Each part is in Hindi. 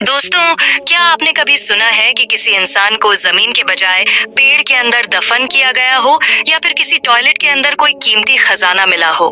दोस्तों, क्या आपने कभी सुना है कि किसी इंसान को जमीन के बजाय पेड़ के अंदर दफन किया गया हो या फिर किसी टॉयलेट के अंदर कोई कीमती खजाना मिला हो?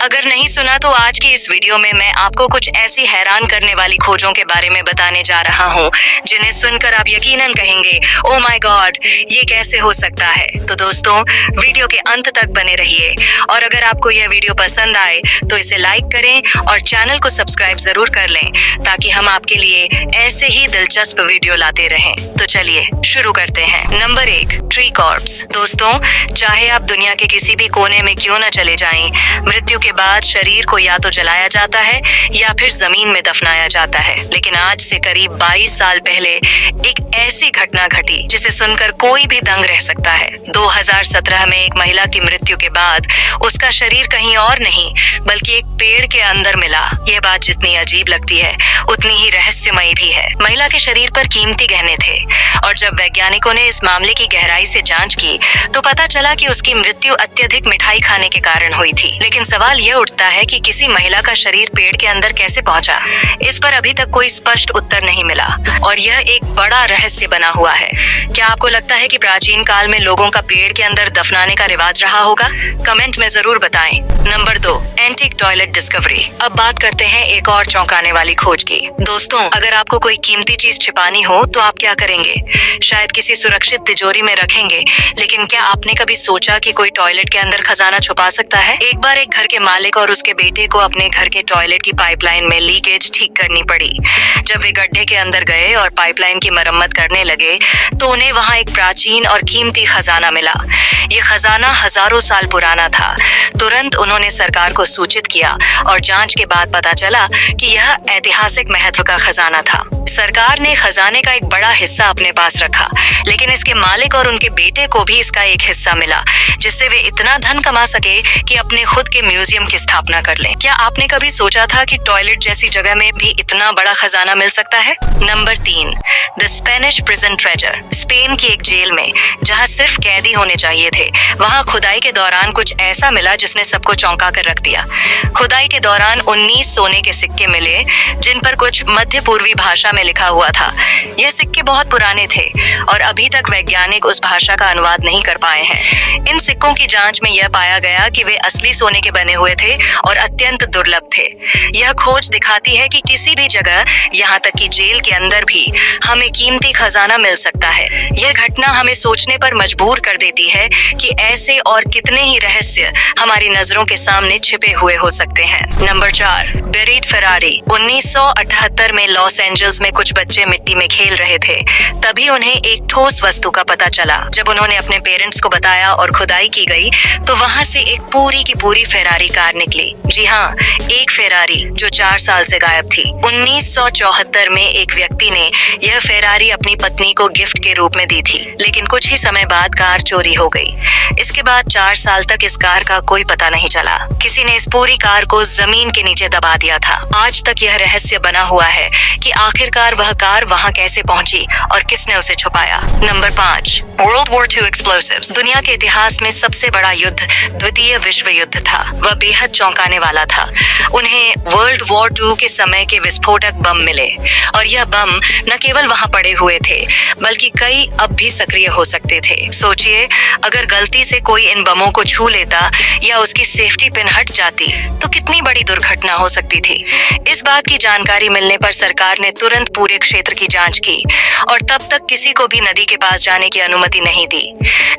अगर नहीं सुना तो आज की इस वीडियो में मैं आपको कुछ ऐसी हैरान करने वाली खोजों के बारे में बताने जा रहा हूँ जिन्हें सुनकर आप यकीनन कहेंगे, ओ माय गॉड, ये कैसे हो सकता है। तो दोस्तों, वीडियो के अंत तक बने रहिए और अगर आपको यह वीडियो पसंद आए तो इसे लाइक करें और चैनल को सब्सक्राइब जरूर कर लें ताकि हम आपके लिए ऐसे ही दिलचस्प वीडियो लाते रहें। तो चलिए शुरू करते हैं। Number 1, tree corps. दोस्तों, चाहे आप दुनिया के किसी भी कोने में क्यों न चले जाएं, मृत्यु के बाद शरीर को या तो जलाया जाता है या फिर जमीन में दफनाया जाता है। लेकिन आज से करीब 22 साल पहले एक ऐसी घटना घटी जिसे सुनकर कोई भी दंग रह सकता है। 2017 में एक महिला की मृत्यु के बाद उसका शरीर कहीं और नहीं बल्कि एक पेड़ के अंदर मिला। यह बात जितनी अजीब लगती है उतनी ही रहस्यमयी भी है। महिला के शरीर पर कीमती गहने थे और जब वैज्ञानिकों ने इस मामले की गहराई से जांच की तो पता चला कि उसकी मृत्यु अत्यधिक मिठाई खाने के कारण हुई थी। लेकिन सवाल यह उठता है कि किसी महिला का शरीर पेड़ के अंदर कैसे पहुंचा? इस पर अभी तक कोई स्पष्ट उत्तर नहीं मिला और यह एक बड़ा रहस्य बना हुआ है। क्या आपको लगता है कि प्राचीन काल में लोगों का पेड़ के अंदर दफनाने का रिवाज रहा होगा? कमेंट में जरूर बताएं। Number 2, antique toilet discovery. अब बात करते हैं एक और चौंकाने वाली खोज की। दोस्तों, अगर आपको कोई कीमती चीज छिपानी हो तो आप क्या करेंगे? शायद किसी सुरक्षित तिजोरी में रखेंगे, लेकिन क्या आपने कभी सोचा कि कोई टॉयलेट के अंदर खजाना छुपा सकता है? एक बार एक घर के मालिक और उसके बेटे को अपने घर के टॉयलेट की पाइपलाइन में लीकेज ठीक करनी पड़ी। जब वे गड्ढे के अंदर गए और पाइपलाइन की मरम्मत करने लगे तो उन्हें वहां एक प्राचीन और कीमती खजाना मिला। ये खजाना हजारों साल पुराना था। तुरंत उन्होंने सरकार को सूचित किया और जांच के बाद पता चला कि यह ऐतिहासिक महत्व का खजाना था। सरकार ने खजाने का एक बड़ा हिस्सा अपने पास रखा, लेकिन इसके मालिक और उनके बेटे को भी इसका एक हिस्सा मिला, जिससे वे इतना धन कमा सके कि अपने खुद के म्यूजियम की स्थापना कर लें। क्या आपने कभी सोचा था कि टॉयलेट जैसी जगह में भी इतना बड़ा खजाना मिल सकता है? Number 3, the Spanish prison treasure. Spain की एक जेल में जहां सिर्फ कैदी होने चाहिए थे, वहां खुदाई के दौरान कुछ ऐसा मिला जिसने सबको चौंका कर रख दिया। खुदाई के दौरान 19 सोने के सिक्के मिले जिन पर कुछ मध्य पूर्वी भाषा में लिखा हुआ था। यह सिक्के बहुत पुराने थे और अभी तक वैज्ञानिक उस भाषा का अनुवाद नहीं कर पाए हैं। इन सिक्कों की जांच में यह पाया गया कि वे असली सोने के बने हुए थे और अत्यंत दुर्लभ थे। यह खोज दिखाती है कि किसी भी जगह, यहाँ तक कि जेल के अंदर भी, हमें कीमती खजाना मिल सकता है। यह घटना हमें सोचने पर मजबूर कर देती है कि ऐसे और कितने ही रहस्य हमारी नजरों के सामने छिपे हुए हो सकते हैं। Number 4, buried Ferrari. 1978 में लॉस एंजल्स में कुछ बच्चे मिट्टी में खेल रहे थे। तभी उन्हें एक ठोस वस्तु का पता चला। जब उन्होंने अपने पेरेंट्स को बताया और खुदाई की गई तो वहां से एक पूरी की पूरी फेरारी कार निकली। जी हाँ, एक फेरारी जो 4 साल से गायब थी। 1974 में एक व्यक्ति ने यह फेरारी अपनी पत्नी को गिफ्ट के रूप में दी थी, लेकिन कुछ ही समय बाद कार चोरी हो गई। इसके बाद 4 साल तक इस कार का कोई पता नहीं चला। किसी ने इस पूरी कार को जमीन के नीचे दबा दिया था। आज तक यह रहस्य बना हुआ है कि आखिरकार वह कार वहां कैसे पहुंची और किसने उसे छुपाया। Number 5, world war 2 explosives. दुनिया के इतिहास में सबसे बड़ा युद्ध द्वितीय विश्व युद्ध था। वह बेहद चौंकाने वाला था। उन्हें वर्ल्ड वॉर 2 के समय के विस्फोटक बम मिले और यह बम न केवल वहां पड़े हुए थे बल्कि कई अब भी सक्रिय हो सकते थे। सोचिए, अगर गलती से कोई इन बमों को छू लेता या उसकी सेफ्टी पिन हट जाती तो कितनी बड़ी दुर्घटना हो सकती थी। इस बात की जानकारी मिलने पर सरकार ने तुरंत पूरे क्षेत्र की जांच की और तब तक किसी को भी नदी के पास जाने की अनुमति नहीं दी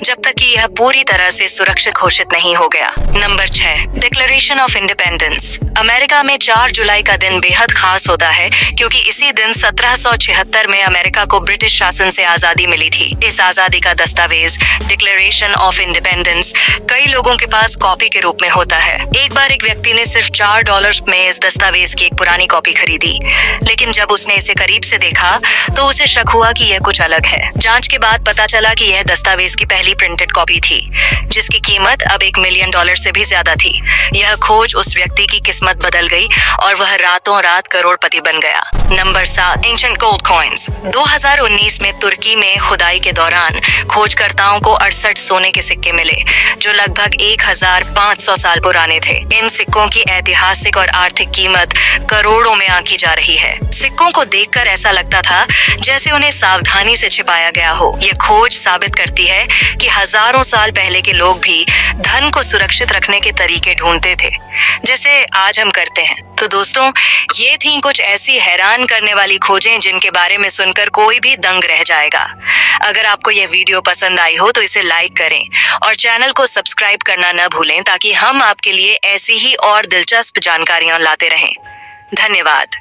जब तक कि यह पूरी तरह से सुरक्षित घोषित नहीं हो गया। Number 6, declaration of independence. America में 4 जुलाई का दिन बेहद खास होता है क्योंकि इसी दिन 1776 में अमेरिका को ब्रिटिश शासन से आजादी मिली थी। इस आजादी का दस्तावेज डिक्लेरेशन ऑफ इंडिपेंडेंस कई लोगों के पास कॉपी के रूप में होता है। एक बार एक व्यक्ति ने सिर्फ $4 में इस दस्तावेज की एक पुरानी कॉपी खरीदी, लेकिन जब उसने इसे करीब से देखा तो उसे शक हुआ कि यह कुछ अलग है। जांच के बाद पता चला कि यह दस्तावेज की पहली प्रिंटेड कॉपी थी, जिसकी कीमत अब $1 मिलियन से भी ज्यादा थी। यह खोज उस व्यक्ति की किस्मत बदल गई और वह रातों रात करोड़पति बन गया। Number 7, ancient gold coins. 2019 में तुर्की में खुदाई के दौरान खोजकर्ताओं को 68 सोने के सिक्के मिले, जो लगभग 1500 साल पुराने थे। इन सिक्कों की ऐतिहासिक और आर्थिक कीमत करोड़ों में आंकी जा रही है। सिक्कों को देखकर ऐसा लगता था जैसे उन्हें सावधानी से छिपाया गया हो। ये खोज साबित करती है कि हजारों साल पहले के लोग भी धन को सुरक्षित रखने के तरीके ढूंढते थे, जैसे आज हम करते हैं। तो दोस्तों, ये थी कुछ ऐसी हैरान करने वाली खोजें जिनके बारे में सुनकर कोई भी दंग रह जाएगा। अगर आपको यह वीडियो पसंद आई हो तो इसे लाइक करें और चैनल को सब्सक्राइब करना न भूलें, ताकि हम आपके लिए ऐसी ही और दिलचस्प जानकारियां लाते रहें। धन्यवाद।